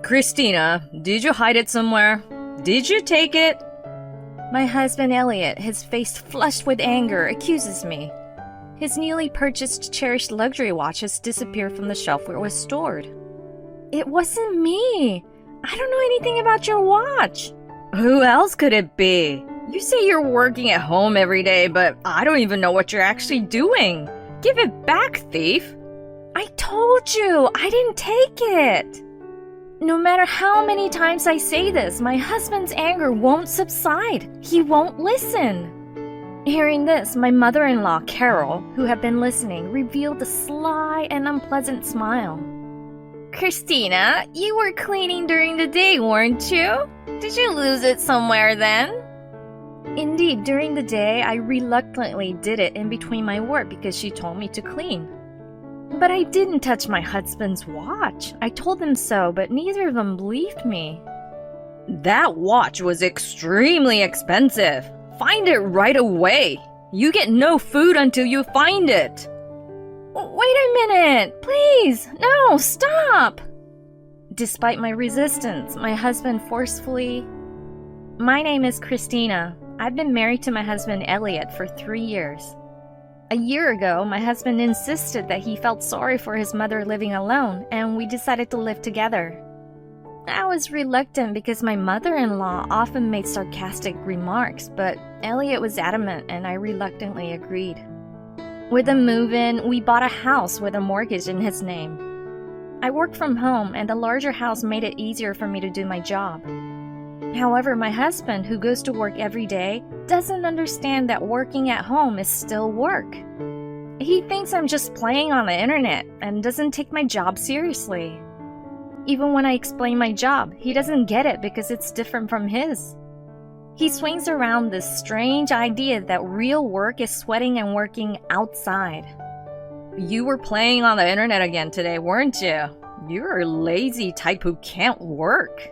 Christina, did you hide it somewhere? Did you take it? My husband Elliot, his face flushed with anger, accuses me. His newly purchased cherished luxury watch has disappeared from the shelf where it was stored. It wasn't me. I don't know anything about your watch. Who else could it be? You say you're working at home every day, but I don't even know what you're actually doing. Give it back, thief. I told you, I didn't take it. No matter how many times I say this, my husband's anger won't subside. He won't listen. Hearing this, my mother-in-law, Carol, who had been listening, revealed a sly and unpleasant smile. Christina, you were cleaning during the day, weren't you? Did you lose it somewhere then? Indeed, during the day, I reluctantly did it in between my work because she told me to clean. But I didn't touch my husband's watch. I told them so, but neither of them believed me. That watch was extremely expensive. Find it right away. You get no food until you find it. Wait a minute, please. No, stop. Despite my resistance, my husband forcefully... My name is Christina. I've been married to my husband Elliot for 3 years. A year ago, my husband insisted that he felt sorry for his mother living alone, and we decided to live together. I was reluctant because my mother-in-law often made sarcastic remarks, but Elliot was adamant and I reluctantly agreed. With the move-in, we bought a house with a mortgage in his name. I worked from home, and the larger house made it easier for me to do my job. However, my husband, who goes to work every day, doesn't understand that working at home is still work. He thinks I'm just playing on the internet and doesn't take my job seriously. Even when I explain my job, he doesn't get it because it's different from his. He swings around this strange idea that real work is sweating and working outside. You were playing on the internet again today, weren't you? You're a lazy type who can't work.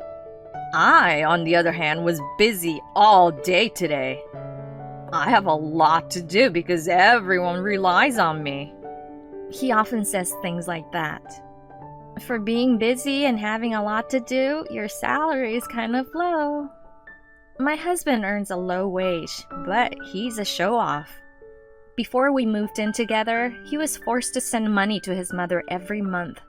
I, on the other hand, was busy all day today. I have a lot to do because everyone relies on me. He often says things like that. For being busy and having a lot to do, your salary is kind of low. My husband earns a low wage, but he's a show-off. Before we moved in together, he was forced to send money to his mother every month.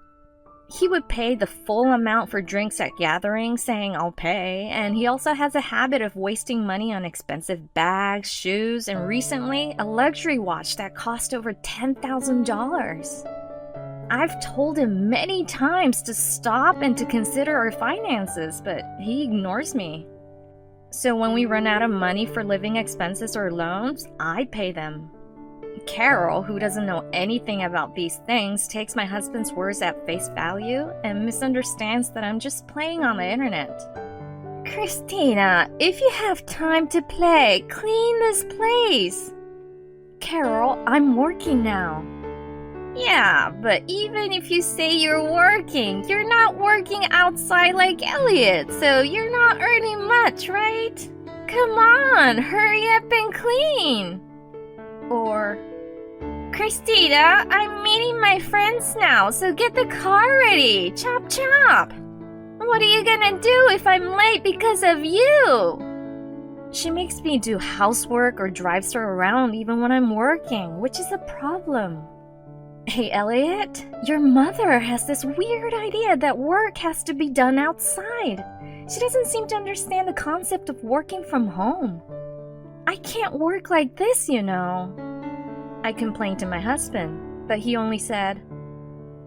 He would pay the full amount for drinks at gatherings, saying, "I'll pay," and he also has a habit of wasting money on expensive bags, shoes, and recently, a luxury watch that cost over $10,000. I've told him many times to stop and to consider our finances, but he ignores me. So when we run out of money for living expenses or loans, I pay them. Carol, who doesn't know anything about these things, takes my husband's words at face value and misunderstands that I'm just playing on the internet. Christina, if you have time to play, clean this place. Carol, I'm working now. Yeah, but even if you say you're working, you're not working outside like Elliot, so you're not earning much, right? Come on, hurry up and clean. Or, Christina, I'm meeting my friends now, so get the car ready. Chop chop. What are you gonna do if I'm late because of you? She makes me do housework or drives her around even when I'm working, which is a problem. Hey, Elliot, your mother has this weird idea that work has to be done outside. She doesn't seem to understand the concept of working from home. I can't work like this, you know. I complained to my husband, but he only said,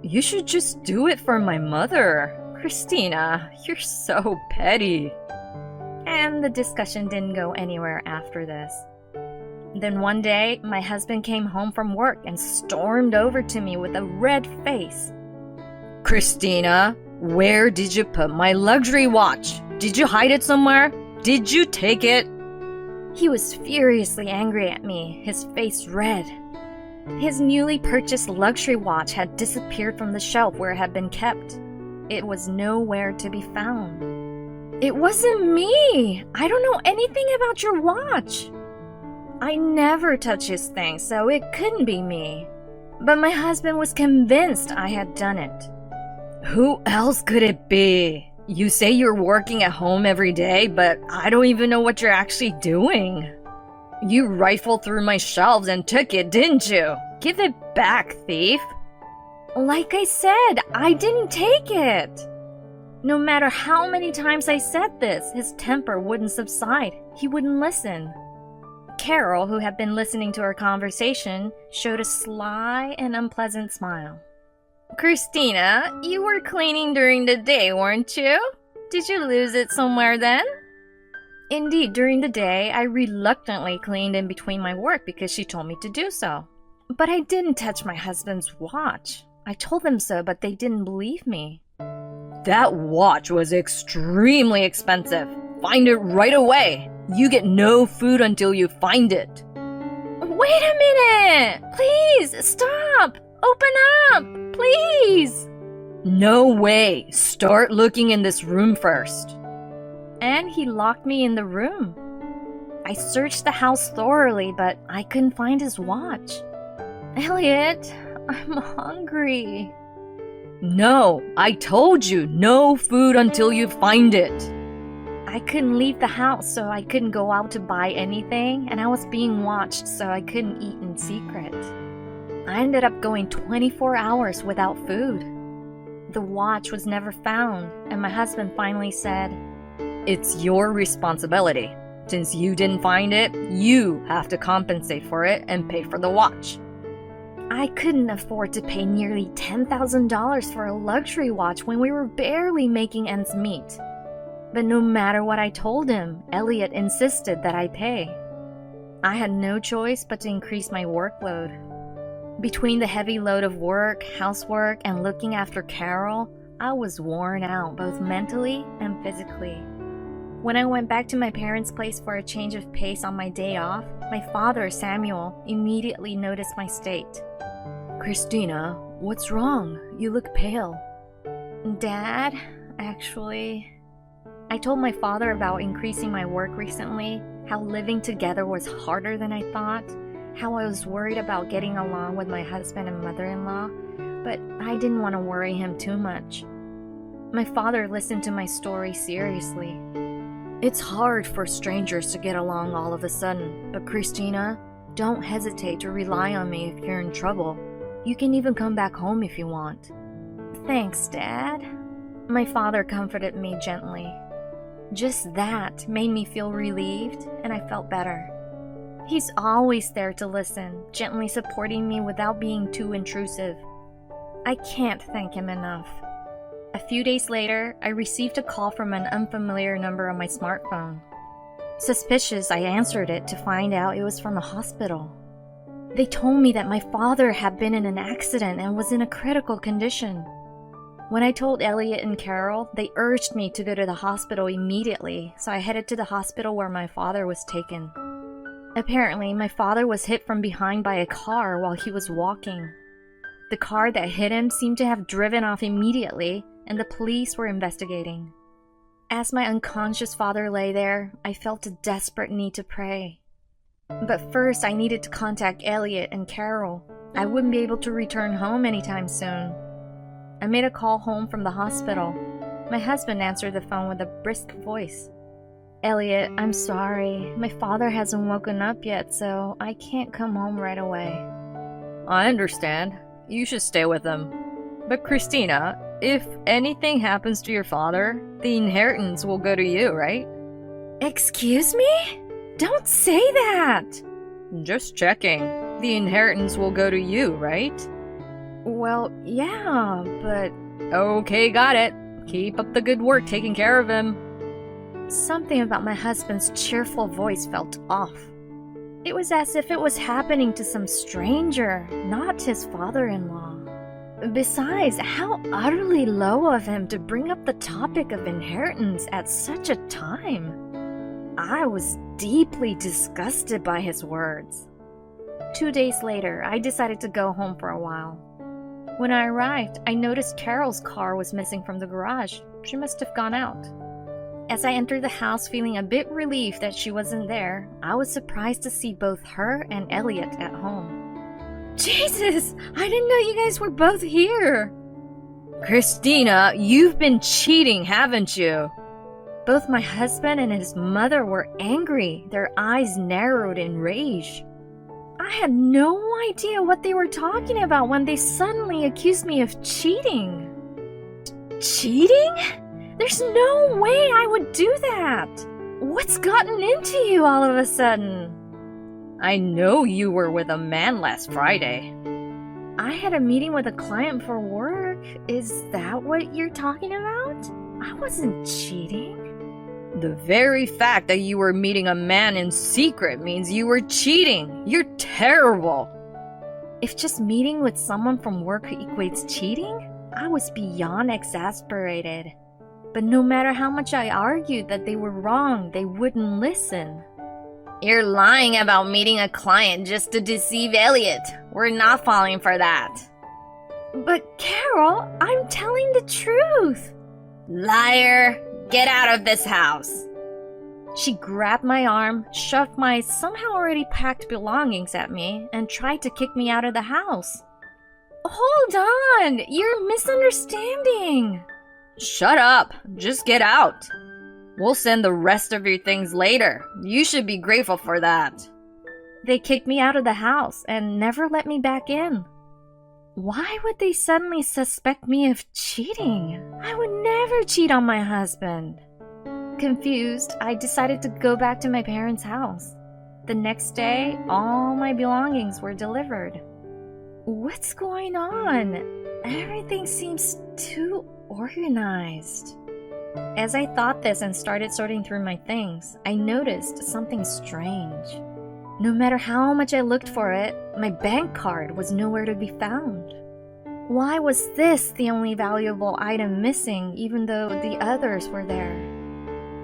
You should just do it for my mother. Christina, you're so petty. And the discussion didn't go anywhere after this. Then one day, my husband came home from work and stormed over to me with a red face. Christina, where did you put my luxury watch? Did you hide it somewhere? Did you take it? He was furiously angry at me, his face red. His newly purchased luxury watch had disappeared from the shelf where it had been kept. It was nowhere to be found. It wasn't me! I don't know anything about your watch! I never touch his things, so it couldn't be me. But my husband was convinced I had done it. Who else could it be? You say you're working at home every day, but I don't even know what you're actually doing. You rifled through my shelves and took it, didn't you? Give it back, thief. Like I said, I didn't take it. No matter how many times I said this, his temper wouldn't subside. He wouldn't listen. Carol, who had been listening to our conversation, showed a sly and unpleasant smile. Christina, you were cleaning during the day, weren't you? Did you lose it somewhere then? Indeed, during the day, I reluctantly cleaned in between my work because she told me to do so. But I didn't touch my husband's watch. I told them so, but they didn't believe me. That watch was extremely expensive. Find it right away. You get no food until you find it. Wait a minute! Please, stop! Open up! Please! No way. Start looking in this room first. And he locked me in the room. I searched the house thoroughly, but I couldn't find his watch. Elliot, I'm hungry. No, I told you, no food until you find it. I couldn't leave the house, so I couldn't go out to buy anything, and I was being watched, so I couldn't eat in secret. I ended up going 24 hours without food. The watch was never found, and my husband finally said, "It's your responsibility. Since you didn't find it, you have to compensate for it and pay for the watch." I couldn't afford to pay nearly $10,000 for a luxury watch when we were barely making ends meet. But no matter what I told him, Elliot insisted that I pay. I had no choice but to increase my workload. Between the heavy load of work, housework, and looking after Carol, I was worn out both mentally and physically. When I went back to my parents' place for a change of pace on my day off, my father, Samuel, immediately noticed my state. "Christina, what's wrong? You look pale." Dad, actually... I told my father about increasing my work recently, how living together was harder than I thought, how I was worried about getting along with my husband and mother-in-law, but I didn't want to worry him too much. My father listened to my story seriously. "It's hard for strangers to get along all of a sudden, but Christina, don't hesitate to rely on me if you're in trouble. You can even come back home if you want." Thanks, Dad. My father comforted me gently. Just that made me feel relieved, and I felt better. He's always there to listen, gently supporting me without being too intrusive. I can't thank him enough. A few days later, I received a call from an unfamiliar number on my smartphone. Suspicious, I answered it to find out it was from a hospital. They told me that my father had been in an accident and was in a critical condition. When I told Elliot and Carol, they urged me to go to the hospital immediately, so I headed to the hospital where my father was taken. Apparently, my father was hit from behind by a car while he was walking. The car that hit him seemed to have driven off immediately, and the police were investigating. As my unconscious father lay there, I felt a desperate need to pray. But first, I needed to contact Elliot and Carol. I wouldn't be able to return home anytime soon. I made a call home from the hospital. My husband answered the phone with a brisk voice. "Elliot, I'm sorry. My father hasn't woken up yet, so I can't come home right away." "I understand. You should stay with him. But Christina, if anything happens to your father, the inheritance will go to you, right?" Excuse me? Don't say that! Just checking. The inheritance will go to you, right? Well, yeah, but... Okay, got it. Keep up the good work taking care of him. Something about my husband's cheerful voice felt off. It was as if it was happening to some stranger, not his father-in-law. Besides, how utterly low of him to bring up the topic of inheritance at such a time. I was deeply disgusted by his words. 2 days later, I decided to go home for a while. When I arrived, I noticed Carol's car was missing from the garage. She must have gone out. As I entered the house feeling a bit relieved that she wasn't there, I was surprised to see both her and Elliot at home. Jesus! I didn't know you guys were both here! Christina, you've been cheating, haven't you? Both my husband and his mother were angry, their eyes narrowed in rage. I had no idea what they were talking about when they suddenly accused me of cheating. Cheating? There's no way I would do that. What's gotten into you all of a sudden? I know you were with a man last Friday. I had a meeting with a client for work. Is that what you're talking about? I wasn't cheating. The very fact that you were meeting a man in secret means you were cheating. You're terrible. If just meeting with someone from work equates cheating, I was beyond exasperated. But no matter how much I argued that they were wrong, they wouldn't listen. You're lying about meeting a client just to deceive Elliot. We're not falling for that. But Carol, I'm telling the truth. Liar! Get out of this house. She grabbed my arm, shoved my somehow already packed belongings at me, and tried to kick me out of the house. Hold on! You're misunderstanding. Shut up. Just get out. We'll send the rest of your things later. You should be grateful for that. They kicked me out of the house and never let me back in. Why would they suddenly suspect me of cheating? I would never cheat on my husband. Confused, I decided to go back to my parents' house. The next day, all my belongings were delivered. What's going on? Everything seems too organized. As I thought this and started sorting through my things, I noticed something strange. No matter how much I looked for it, my bank card was nowhere to be found. Why was this the only valuable item missing even though the others were there?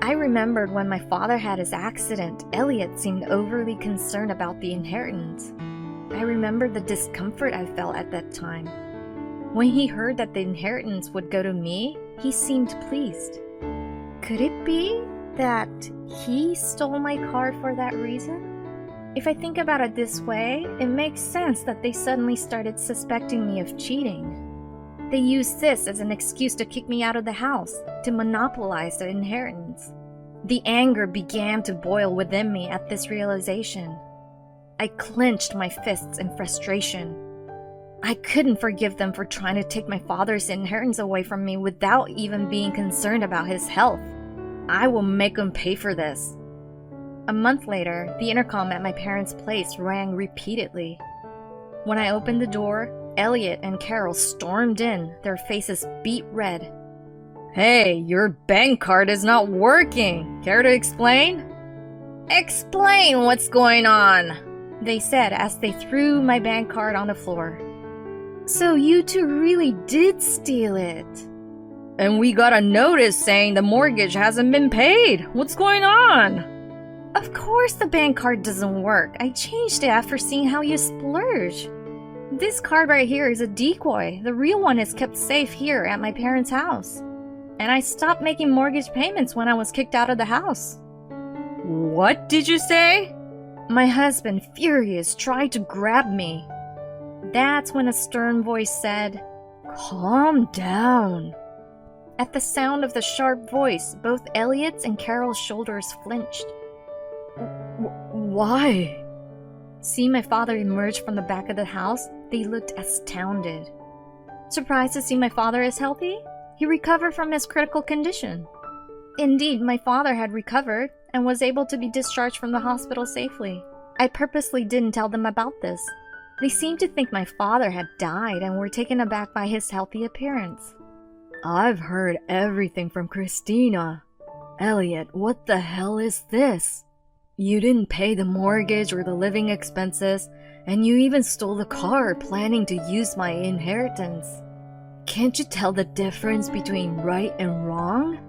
I remembered when my father had his accident, Elliot seemed overly concerned about the inheritance. I remembered the discomfort I felt at that time. When he heard that the inheritance would go to me, he seemed pleased. Could it be that he stole my card for that reason? If I think about it this way, it makes sense that they suddenly started suspecting me of cheating. They used this as an excuse to kick me out of the house, to monopolize the inheritance. The anger began to boil within me at this realization. I clenched my fists in frustration. I couldn't forgive them for trying to take my father's inheritance away from me without even being concerned about his health. I will make them pay for this. A month later, the intercom at my parents' place rang repeatedly. When I opened the door, Elliot and Carol stormed in, their faces beet red. Hey, your bank card is not working. Care to explain? Explain what's going on, they said as they threw my bank card on the floor. So you two really did steal it. And we got a notice saying the mortgage hasn't been paid. What's going on? Of course the bank card doesn't work. I changed it after seeing how you splurge. This card right here is a decoy. The real one is kept safe here at my parents' house. And I stopped making mortgage payments when I was kicked out of the house. What did you say? My husband, furious, tried to grab me. That's when a stern voice said, "Calm down." At the sound of the sharp voice, both Elliot's and Carol's shoulders flinched. Why? Seeing my father emerge from the back of the house, they looked astounded. Surprised to see my father is healthy? He recovered from his critical condition. Indeed, my father had recovered and was able to be discharged from the hospital safely. I purposely didn't tell them about this. They seemed to think my father had died and were taken aback by his healthy appearance. I've heard everything from Christina. Elliot, what the hell is this? You didn't pay the mortgage or the living expenses, and you even stole the car planning to use my inheritance. Can't you tell the difference between right and wrong?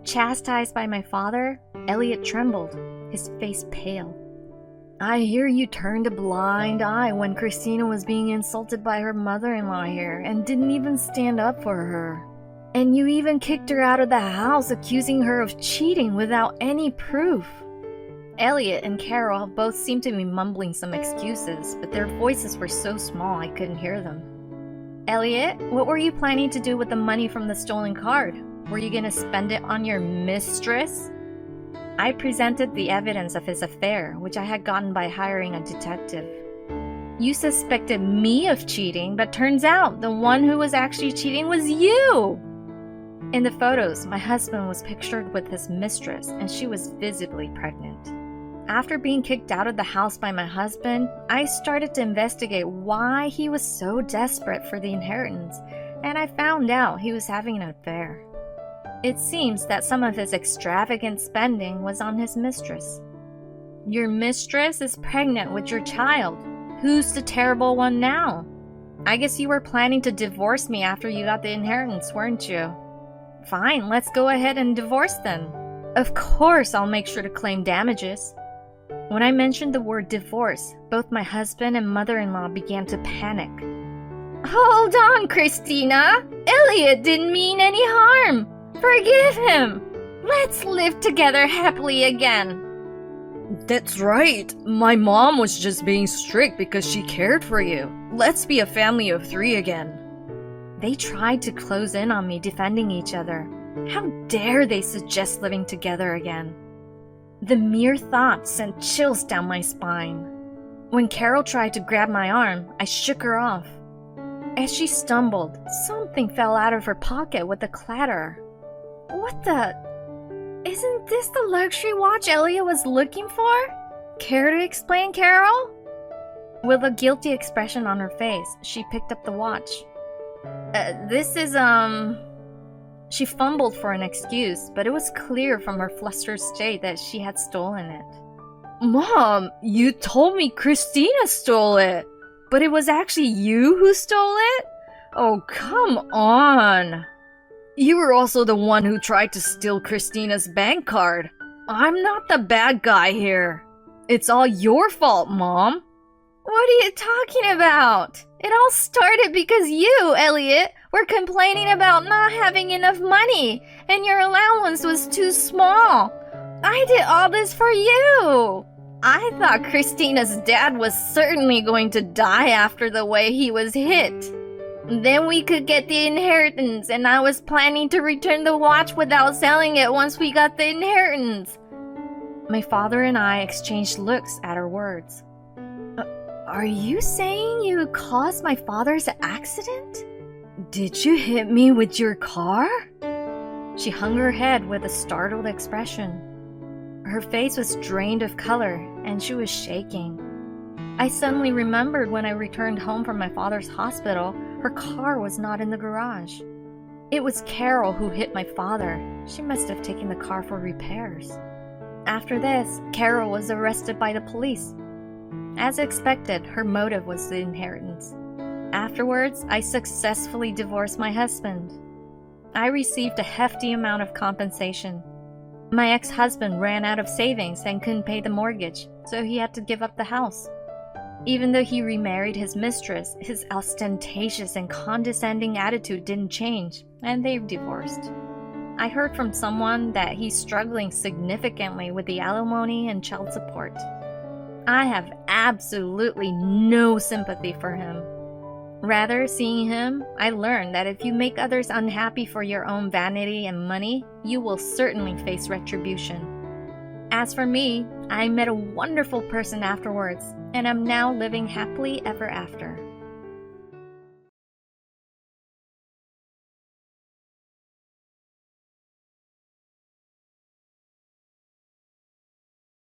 Chastised by my father, Elliot trembled, his face pale. I hear you turned a blind eye when Christina was being insulted by her mother-in-law here and didn't even stand up for her. And you even kicked her out of the house, accusing her of cheating without any proof. Elliot and Carol both seemed to be mumbling some excuses, but their voices were so small I couldn't hear them. Elliot, what were you planning to do with the money from the stolen card? Were you gonna spend it on your mistress? I presented the evidence of his affair, which I had gotten by hiring a detective. You suspected me of cheating, but turns out the one who was actually cheating was you! In the photos, my husband was pictured with his mistress, and she was visibly pregnant. After being kicked out of the house by my husband, I started to investigate why he was so desperate for the inheritance, and I found out he was having an affair. It seems that some of his extravagant spending was on his mistress. Your mistress is pregnant with your child. Who's the terrible one now? I guess you were planning to divorce me after you got the inheritance, weren't you? Fine, let's go ahead and divorce then. Of course I'll make sure to claim damages. When I mentioned the word divorce, both my husband and mother-in-law began to panic. Hold on, Christina! Elliot didn't mean any harm! Forgive him! Let's live together happily again! That's right. My mom was just being strict because she cared for you. Let's be a family of 3 again. They tried to close in on me, defending each other. How dare they suggest living together again? The mere thought sent chills down my spine. When Carol tried to grab my arm, I shook her off. As she stumbled, something fell out of her pocket with a clatter. What the? Isn't this the luxury watch Elliot was looking for? Care to explain, Carol? With a guilty expression on her face, she picked up the watch. This is, She fumbled for an excuse, but it was clear from her flustered state that she had stolen it. Mom, you told me Christina stole it, but it was actually you who stole it? Oh, come on. You were also the one who tried to steal Christina's bank card. I'm not the bad guy here. It's all your fault, Mom. What are you talking about? It all started because you, Elliot, were complaining about not having enough money, and your allowance was too small. I did all this for you. I thought Christina's dad was certainly going to die after the way he was hit. Then we could get the inheritance, and I was planning to return the watch without selling it once we got the inheritance. My father and I exchanged looks at her words. Are you saying you caused my father's accident? Did you hit me with your car? She hung her head with a startled expression. Her face was drained of color, and she was shaking. I suddenly remembered when I returned home from my father's hospital, her car was not in the garage. It was Carol who hit my father. She must have taken the car for repairs. After this, Carol was arrested by the police. As expected, her motive was the inheritance. Afterwards, I successfully divorced my husband. I received a hefty amount of compensation. My ex-husband ran out of savings and couldn't pay the mortgage, so he had to give up the house. Even though he remarried his mistress, his ostentatious and condescending attitude didn't change, and they've divorced. I heard from someone that he's struggling significantly with the alimony and child support. I have absolutely no sympathy for him. Rather, seeing him, I learned that if you make others unhappy for your own vanity and money, you will certainly face retribution. As for me, I met a wonderful person afterwards, and am now living happily ever after.